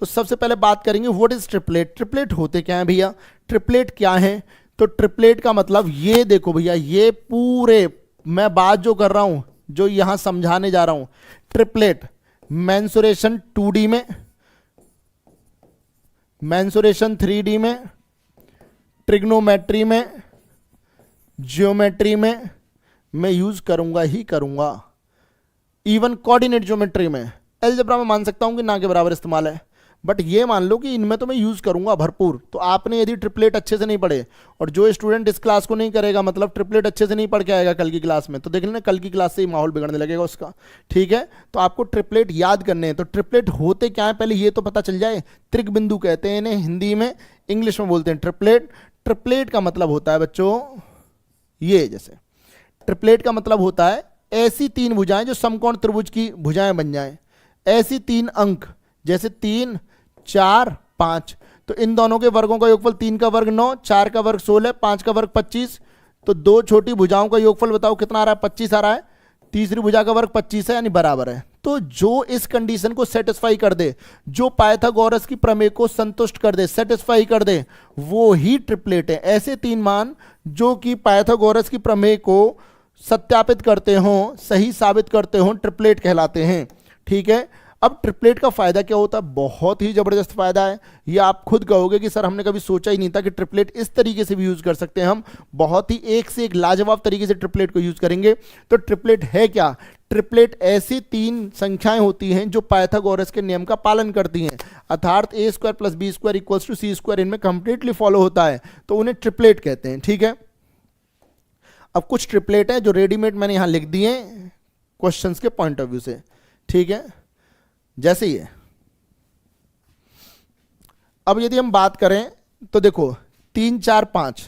तो सबसे पहले बात करेंगे व्हाट इज ट्रिपलेट। ट्रिपलेट होते क्या है भैया, ट्रिपलेट क्या है? तो ट्रिपलेट का मतलब ये देखो भैया, ये पूरे मैं बात जो कर रहा हूं, जो यहां समझाने जा रहा हूं, ट्रिपलेट मेंसुरेशन 2D में, मेंसुरेशन 3D में, ट्रिग्नोमेट्री में, ज्योमेट्री में मैं यूज करूंगा ही करूंगा, इवन कोऑर्डिनेट ज्योमेट्री में। अलजेब्रा में मान सकता हूं कि ना के बराबर इस्तेमाल है, बट ये मान लो कि इनमें तो मैं यूज करूंगा भरपूर। तो आपने यदि ट्रिपलेट अच्छे से नहीं पढ़े, और जो स्टूडेंट इस क्लास को नहीं करेगा, मतलब ट्रिपलेट अच्छे से नहीं पढ़ के आएगा कल की क्लास में, तो देख लेना कल की क्लास से ही माहौल बिगड़ने लगेगा उसका। ठीक है, तो आपको ट्रिपलेट याद करने हैं। तो ट्रिपलेट होते क्या है पहले ये तो पता चल जाए। त्रिक बिंदु कहते हैं इन्हें हिंदी में, इंग्लिश में बोलते हैं ट्रिपलेट। ट्रिपलेट का मतलब होता है बच्चों ये, जैसे ट्रिपलेट का मतलब होता है ऐसी तीन भुजाएं जो समकोण त्रिभुज की भुजाएं बन जाएं, ऐसी तीन अंक, जैसे 3, 4, 5। तो इन दोनों के वर्गों का योगफल 3 का वर्ग 9, 4 का वर्ग 16, 5 का वर्ग 25। तो दो छोटी भुजाओं का योगफल बताओ कितना आ रहा है? 25 आ रहा है। तीसरी भुजा का वर्ग 25 है, यानी बराबर है। तो जो इस कंडीशन को सेटिस्फाई कर दे, जो पाइथागोरस की प्रमेय को संतुष्ट कर दे, सेटिस्फाई कर दे, वो ही ट्रिपलेट है। ऐसे तीन मान जो कि पाइथागोरस की प्रमेय को सत्यापित करते हों, सही साबित करते हों, ट्रिपलेट कहलाते हैं। ठीक है, अब ट्रिपलेट का फायदा क्या होता है? बहुत ही जबरदस्त फायदा है। ये आप खुद कहोगे कि सर हमने कभी सोचा ही नहीं था कि ट्रिपलेट इस तरीके से भी यूज कर सकते हैं हम। बहुत ही एक से एक लाजवाब तरीके से ट्रिपलेट को यूज करेंगे। तो ट्रिपलेट है क्या? ट्रिपलेट ऐसी तीन संख्याएं होती हैं जो पाइथागोरस के नियम का पालन करती हैं, अर्थात a² + b² = c², इनमें कंप्लीटली फॉलो होता है, तो उन्हें ट्रिपलेट कहते हैं। ठीक है, अब कुछ ट्रिपलेट है जो रेडीमेड मैंने यहां लिख दिए क्वेश्चंस के पॉइंट ऑफ व्यू से। ठीक है, जैसे ये, अब यदि हम बात करें तो देखो 3, 4, 5,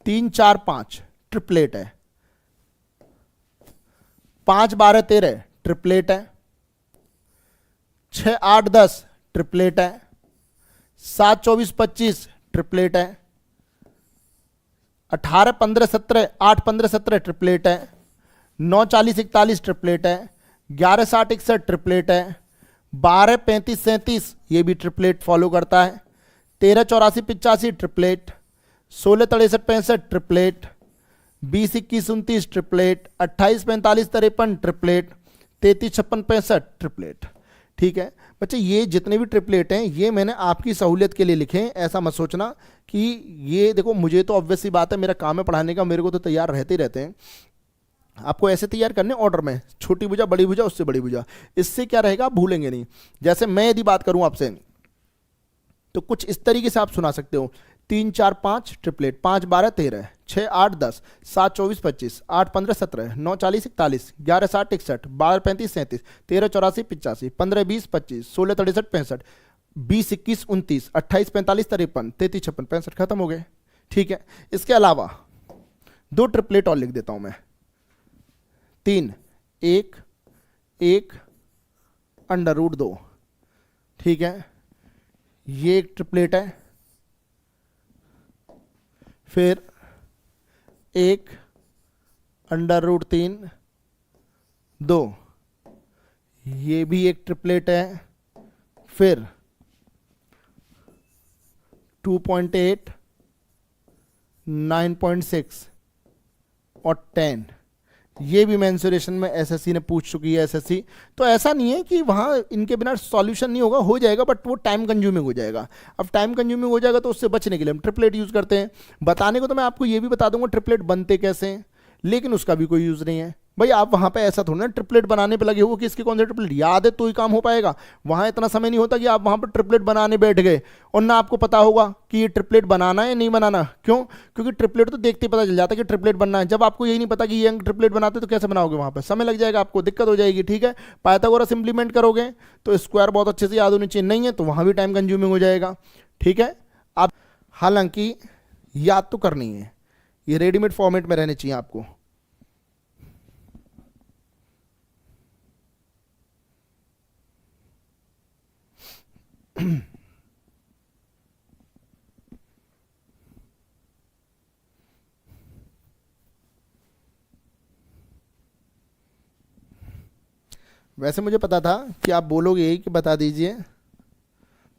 3, 4, 5 ट्रिपलेट है। 5, 12, 13 ट्रिपलेट है। 6, 8, 10 ट्रिपलेट है। 7, 24, 25 ट्रिपलेट है। 18, 15, 17 8, 15, 17 ट्रिपलेट है। 9, 40, 41 ट्रिपलेट है। 11, 60, 61 ट्रिपलेट है। 12, 35, 37 ये भी ट्रिपलेट फॉलो करता है। 13, 84, 85 triplet. 16, 63, 65 triplet. 20, 21, 29 triplet. 28, 45, 53 triplet. 33, 56, 65 triplet. ठीक है बच्चे, ये जितने भी ट्रिपलेट हैं ये मैंने आपकी सहूलियत के लिए लिखे हैं। ऐसा मत सोचना कि ये देखो, मुझे तो ऑब्वियस सी बात है, मेरा काम है पढ़ाने का, मेरे को तो तैयार रहते ही रहते हैं। आपको ऐसे तैयार करने ऑर्डर में, छोटी भुजा, बड़ी भुजा, उससे बड़ी भुजा। इससे क्या रहेगा, आप भूलेंगे नहीं। जैसे मैं यदि बात करूं आपसे तो कुछ इस तरीके से आप सुना सकते हो। 3, 4, 5 ट्रिपलेट। 5, 12, 13। 6, 8, 10। 7, 24, 25। 8, 15, 17। 9, 40, 41। 11, 60, 61। 12, 35, 37। 13, 84, 85। 15, 20, 25। 16, 63, 65। 20, 21, 29। 28, 45, 53। 33, 56, 65 खत्म हो गए। ठीक है, इसके अलावा दो ट्रिपलेट और लिख देता हूं मैं। 3, 1, 1, √2। ठीक है, ये एक ट्रिपलेट है। फिर 1, √3, 2, ये भी एक ट्रिपलेट है। फिर 2.8, 9.6 और 10, ये भी मेंसुरेशन में एसएससी ने पूछ चुकी है। एसएससी तो ऐसा नहीं है कि वहाँ इनके बिना सॉल्यूशन नहीं होगा, हो जाएगा, बट वो टाइम कंज्यूमिंग हो जाएगा। अब टाइम कंज्यूमिंग हो जाएगा तो उससे बचने के लिए हम ट्रिपलेट यूज़ करते हैं। बताने को तो मैं आपको ये भी बता दूंगा ट्रिपलेट बनते कैसे हैं, लेकिन उसका भी कोई यूज़ नहीं है। भाई आप वहाँ पे ऐसा थोड़ा ना ट्रिपलेट बनाने पे लगे हो कि इसके कौन से ट्रिपलेट याद है तो ही काम हो पाएगा। वहाँ इतना समय नहीं होता कि आप वहाँ पर ट्रिपलेट बनाने बैठ गए और ना आपको पता होगा कि ये ट्रिपलेट बनाना है नहीं बनाना। क्यों? क्योंकि ट्रिपलेट तो देखते ही पता चल जाता है कि ट्रिपलेट बनना है। जब आपको यही नहीं पता कि ये अंक ट्रिपलेट बनाते तो कैसे बनाओगे? वहाँ पर समय लग जाएगा, आपको दिक्कत हो जाएगी। ठीक है, पाइथागोरस इंप्लीमेंट करोगे तो स्क्वायर बहुत अच्छे से याद होनी चाहिए, नहीं है तो वहाँ भी टाइम कंज्यूमिंग हो जाएगा। ठीक है, आप हालांकि याद तो करनी है, ये रेडीमेड फॉर्मेट में रहने चाहिए आपको। वैसे मुझे पता था कि आप बोलोगे यही कि बता दीजिए,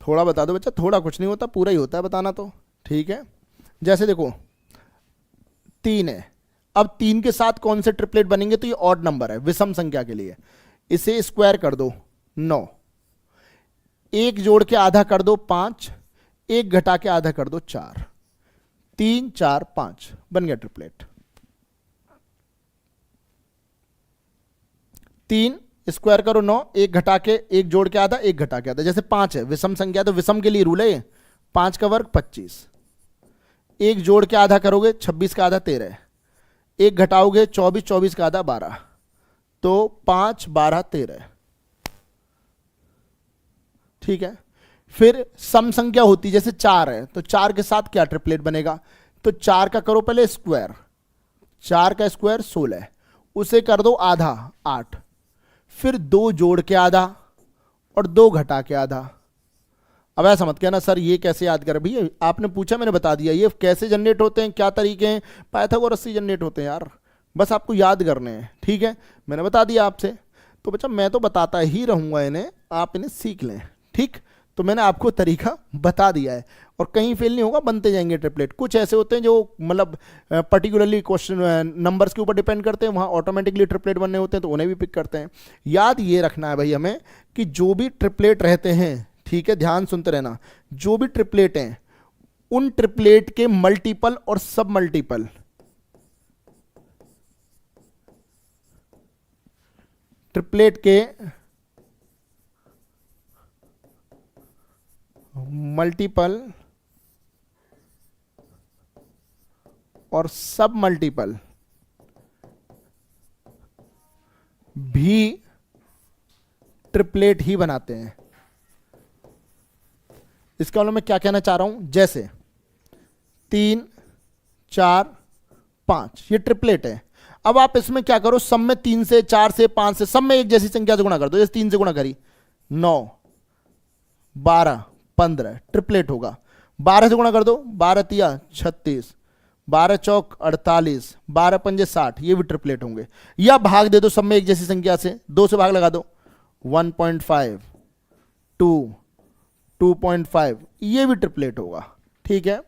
थोड़ा बता दो बच्चा, थोड़ा कुछ नहीं होता, पूरा ही होता है बताना तो। ठीक है, जैसे देखो 3 है, अब 3 के साथ कौन से ट्रिपलेट बनेंगे, तो ये ऑड नंबर है विषम संख्या के लिए, इसे स्क्वायर कर दो 9, एक जोड़ के आधा कर दो 5, एक घटा के आधा कर दो 4, 3 4 5 बन गया ट्रिपलेट। 3 स्क्वायर करो 9, एक घटा के, एक जोड़ के आधा, एक घटा के आधा, जैसे 5 है विषम संख्या तो विषम के लिए रूल है 5 का वर्ग 25, एक जोड़ के आधा करोगे 26 का आधा 13, एक घटाओगे 24, 24 का आधा 12, तो 5 12 13। ठीक है, फिर सम संख्या होती जैसे 4 है, तो 4 के साथ क्या ट्रिपलेट बनेगा, तो 4 का करो पहले स्क्वायर, 4 का स्क्वायर 16, उसे कर दो आधा 8, फिर 2 जोड़ के आधा और 2 घटा के आधा। अब ऐसा मत कहना सर ये कैसे याद कर, भैया आपने पूछा मैंने बता दिया, ये कैसे जनरेट होते हैं, क्या तरीके हैं, पाइथागोरस से जनरेट होते हैं यार, बस आपको याद करने हैं। ठीक है, मैंने बता दिया आपसे, तो बच्चा मैं तो बताता ही रहूँगा इन्हें, आप इन्हें सीख लें। ठीक, तो मैंने आपको तरीका बता दिया है, और कहीं फेल नहीं होगा, बनते जाएंगे ट्रिपलेट। कुछ ऐसे होते हैं जो मतलब पर्टिकुलरली क्वेश्चन नंबर्स के ऊपर डिपेंड करते हैं, वहाँ ऑटोमेटिकली ट्रिपलेट बनने होते हैं, तो उन्हें भी पिक करते हैं। याद ये रखना है भाई हमें कि जो भी ट्रिपलेट रहते हैं, ठीक है ध्यान सुनते रहना, जो भी ट्रिपलेट हैं उन ट्रिपलेट के मल्टीपल और सब मल्टीपल, ट्रिपलेट के मल्टीपल और सब मल्टीपल भी ट्रिपलेट ही बनाते हैं। इसका मतलब मैं क्या कहना चाह रहा हूं, जैसे 3 4 5 ये ट्रिपलेट है। अब आप इसमें क्या करो, सब में 3 से 4 से 5 से सब में एक जैसी संख्या से गुणा कर दो, जैसे 3 से गुणा करी 9 12 15 ट्रिपलेट होगा। 12 से गुणा कर दो, 12 तिया 36, 12 चौक 48, 12 पंजे 60, ये भी ट्रिपलेट होंगे। या भाग दे दो सब में एक जैसी संख्या से, 2 से भाग लगा दो, 1.5 2 2.5, ये भी ट्रिपलेट होगा। ठीक है,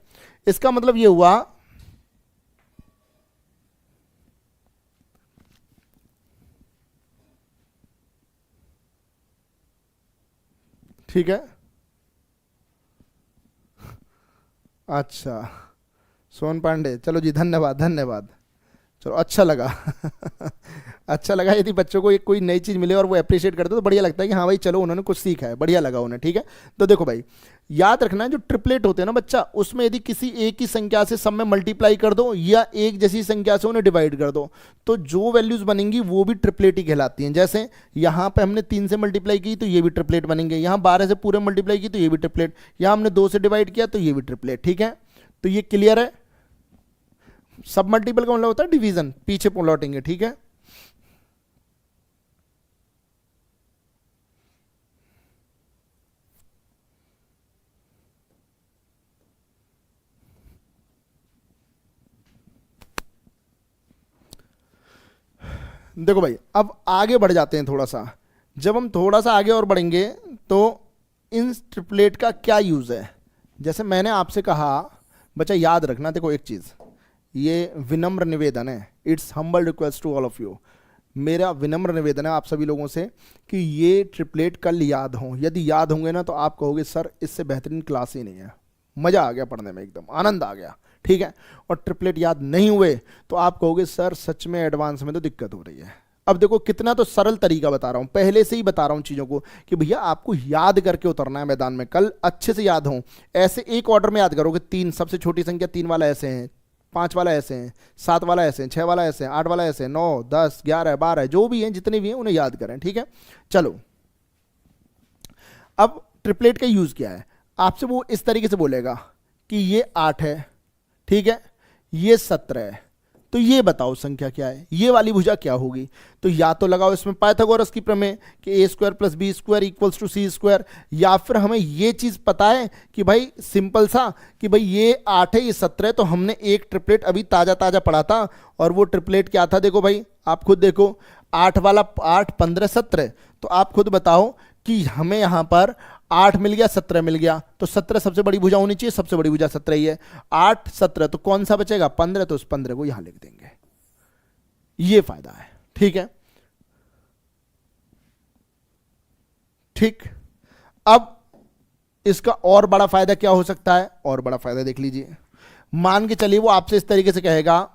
इसका मतलब ये हुआ ठीक है, अच्छा सोन पांडे, चलो जी धन्यवाद धन्यवाद, चलो अच्छा लगा अच्छा लगा। यदि बच्चों को एक कोई नई चीज़ मिले और वो अप्रिशिएट करते तो बढ़िया लगता है कि हाँ भाई चलो उन्होंने कुछ सीखा है, बढ़िया लगा उन्हें। ठीक है, तो देखो भाई याद रखना है जो ट्रिपलेट होते हैं ना बच्चा, उसमें यदि किसी एक ही संख्या से सब में मल्टीप्लाई कर दो या एक जैसी संख्या से उन्हें डिवाइड कर दो, तो जो वैल्यूज बनेंगी वो भी ट्रिपलेट ही कहलाती हैं। जैसे यहाँ पे हमने 3 से मल्टीप्लाई की तो ये भी ट्रिपलेट बनेंगे, यहाँ 12 से पूरे मल्टीप्लाई की तो ये भी ट्रिपलेट, यहाँ हमने 2 से डिवाइड किया तो ये भी ट्रिपलेट। ठीक है, तो ये क्लियर है। सब मल्टीपल का मतलब होता है डिवीजन, पीछे लौटेंगे। ठीक है, देखो भाई अब आगे बढ़ जाते हैं थोड़ा सा। जब हम थोड़ा सा आगे और बढ़ेंगे तो इन ट्रिपलेट का क्या यूज़ है, जैसे मैंने आपसे कहा बच्चा याद रखना, देखो एक चीज़, ये विनम्र निवेदन है, it's humble request to all of you, मेरा विनम्र निवेदन है आप सभी लोगों से कि ये ट्रिपलेट कल याद हों। यदि याद होंगे ना तो आप कहोगे सर इससे बेहतरीन क्लास ही नहीं है, मज़ा आ गया पढ़ने में, एकदम आनंद आ गया। ठीक है, और ट्रिपलेट याद नहीं हुए तो आप कहोगे सर सच में एडवांस में तो दिक्कत हो रही है। अब देखो कितना तो सरल तरीका बता रहा हूँ, पहले से ही बता रहा हूँ चीज़ों को कि भैया आपको याद करके उतरना है मैदान में, कल अच्छे से याद हो। ऐसे एक ऑर्डर में याद करोगे, 3 सबसे छोटी संख्या 3 वाला ऐसे हैं, 5 वाला ऐसे हैं, 7 वाला ऐसे हैं, 6 वाला ऐसे हैं, 8 वाला ऐसे हैं, 9 10 11 12 जो भी हैं, जितने भी हैं उन्हें याद करें। ठीक है, चलो अब ट्रिपलेट का यूज़ क्या है, आपसे वो इस तरीके से बोलेगा कि ये 8 है, ठीक है, ये 17 है, तो ये बताओ संख्या क्या है, ये वाली भुजा क्या होगी। तो या तो लगाओ इसमें पाइथागोरस की प्रमेय कि a square plus B square equals to C square, या फिर हमें ये चीज़ पता है कि भाई सिंपल सा कि भाई ये 8 है ये 17 है, तो हमने एक ट्रिपलेट अभी ताज़ा ताज़ा पढ़ा था और वो ट्रिपलेट क्या था, देखो भाई आप खुद देखो, 8 वाला 8 15 17, तो आप खुद बताओ कि हमें यहां पर 8 मिल गया 17 मिल गया, तो 17 सबसे बड़ी भुजा होनी चाहिए, सबसे बड़ी भुजा 17 ही है। 8 17 तो कौन सा बचेगा 15, तो उस 15 को यहां लिख देंगे। ये फायदा है, ठीक है। ठीक, अब इसका और बड़ा फायदा क्या हो सकता है, और बड़ा फायदा देख लीजिए। मान के चलिए वो आपसे इस तरीके से कहेगा,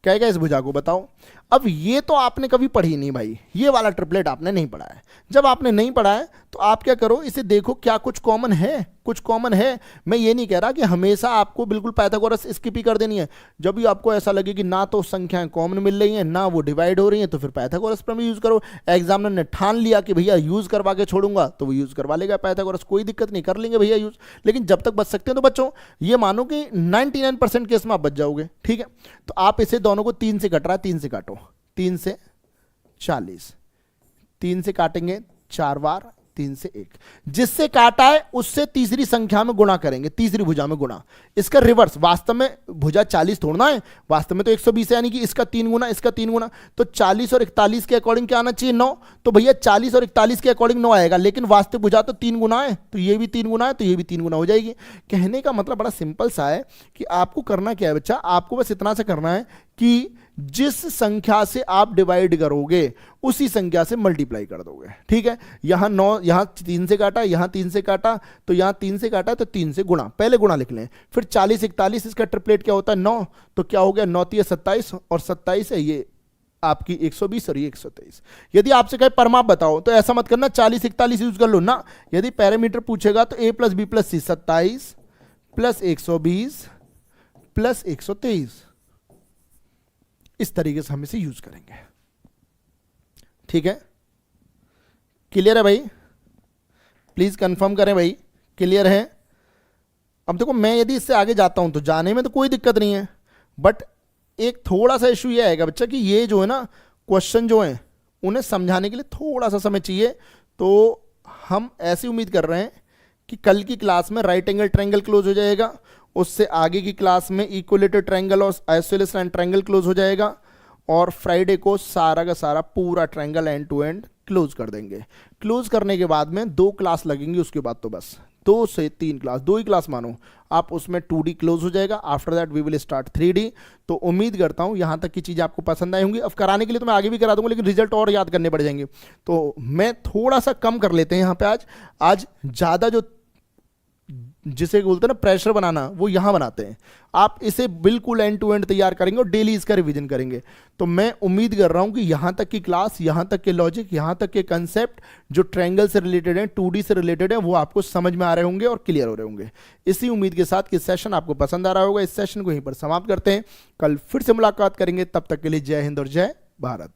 कहेगा इस भुजा को बताओ। अब ये तो आपने कभी पढ़ी नहीं भाई, ये वाला ट्रिपलेट आपने नहीं पढ़ा है। जब आपने नहीं पढ़ा है तो आप क्या करो, इसे देखो क्या कुछ कॉमन है, कुछ कॉमन है। मैं ये नहीं कह रहा कि हमेशा आपको बिल्कुल पाइथागोरस स्किप ही कर देनी है। जब भी आपको ऐसा लगे कि ना तो संख्याएं कॉमन मिल रही हैं ना वो डिवाइड हो रही हैं, तो फिर पाइथागोरस प्रमेय यूज करो। एग्जामिनर ने ठान लिया कि भैया यूज करवा के छोड़ूंगा, तो वो यूज करवा लेगा पाइथागोरस, कोई दिक्कत नहीं, कर लेंगे भैया यूज। लेकिन जब तक बच सकते हैं तो बच्चों ये मानो कि 99% केस में आप बच जाओगे, ठीक है। तो आप इसे दोनों को 3 से कट रहा है, 3 से काटो, 3 से 40, 3 से काटेंगे 4 बार, 3 से 1, जिससे काटा है उससे तीसरी संख्या में गुणा करेंगे, तीसरी भुजा में गुणा। इसका रिवर्स, वास्तव में भुजा 40 तोड़ना है, वास्तव में तो 120 है, यानी कि इसका 3 गुना, इसका 3 गुना, तो 40 और 41 के अकॉर्डिंग क्या आना चाहिए 9, तो भैया 40 और 41 के अकॉर्डिंग 9 आएगा, लेकिन वास्तविक भुजा तो 3 गुना है, तो ये भी 3 गुना है, तो ये भी 3 गुना हो जाएगी। कहने का मतलब बड़ा सिंपल सा है कि आपको करना क्या है बच्चा, आपको बस इतना सा करना है कि जिस संख्या से आप डिवाइड करोगे उसी संख्या से मल्टीप्लाई कर दोगे, ठीक है। यहां 9, यहां 3 से काटा, यहां 3 से काटा, तो यहां 3 से काटा तो 3 से गुणा, पहले गुणा लिख लें, फिर 40 41, इसका ट्रिपलेट क्या होता है 9, तो क्या हो गया 9 3 27, और 27 है ये आपकी 120 और ये 123। यदि आपसे कहे परमाप बताओ तो ऐसा मत करना 40 41 यूज कर लो ना, यदि पैरामीटर पूछेगा तो a + b + c 27 + 120 + 123, इस तरीके से हम इसे यूज करेंगे, ठीक है। क्लियर है भाई, प्लीज कंफर्म करें भाई, क्लियर है। अब देखो मैं यदि इससे आगे जाता हूं तो जाने में तो कोई दिक्कत नहीं है, बट एक थोड़ा सा इशू ये आएगा बच्चा कि ये जो है ना क्वेश्चन जो है उन्हें समझाने के लिए थोड़ा सा समय चाहिए। तो हम ऐसी उम्मीद कर रहे हैं कि कल की क्लास में राइट एंगल ट्रायंगल क्लोज हो जाएगा, उससे आगे की क्लास में इक्विलेटरल ट्रायंगल और आइसोसेलेस लाइन ट्रायंगल क्लोज हो जाएगा, और फ्राइडे को सारा का सारा पूरा triangle end to end close कर देंगे। क्लोज करने के बाद में 2 क्लास लगेंगी, उसके बाद तो बस 2 से 3 क्लास, 2 ही क्लास मानो आप, उसमें 2D क्लोज हो जाएगा। After that we will start 3D। तो उम्मीद करता हूं यहां तक की चीज़ें आपको पसंद आई होंगी। अब कराने के लिए तो मैं आगे भी करा दूंगा, लेकिन रिजल्ट और याद करने पड़ जाएंगे, तो मैं थोड़ा सा कम कर लेते हैं यहाँ पे आज ज़्यादा जो जिसे बोलते हैं ना प्रेशर बनाना, वो यहां बनाते हैं। आप इसे बिल्कुल एंड टू एंड तैयार करेंगे और डेली इसका रिवीजन करेंगे। तो मैं उम्मीद कर रहा हूं कि यहां तक की क्लास, यहां तक के लॉजिक, यहां तक के कंसेप्ट जो ट्रायंगल से रिलेटेड हैं, 2D से रिलेटेड हैं, वो आपको समझ में आ रहे होंगे और क्लियर हो रहे होंगे। इसी उम्मीद के साथ कि सेशन आपको पसंद आ रहा होगा, इस सेशन को यहीं पर समाप्त करते हैं। कल फिर से मुलाकात करेंगे, तब तक के लिए जय हिंद और जय भारत।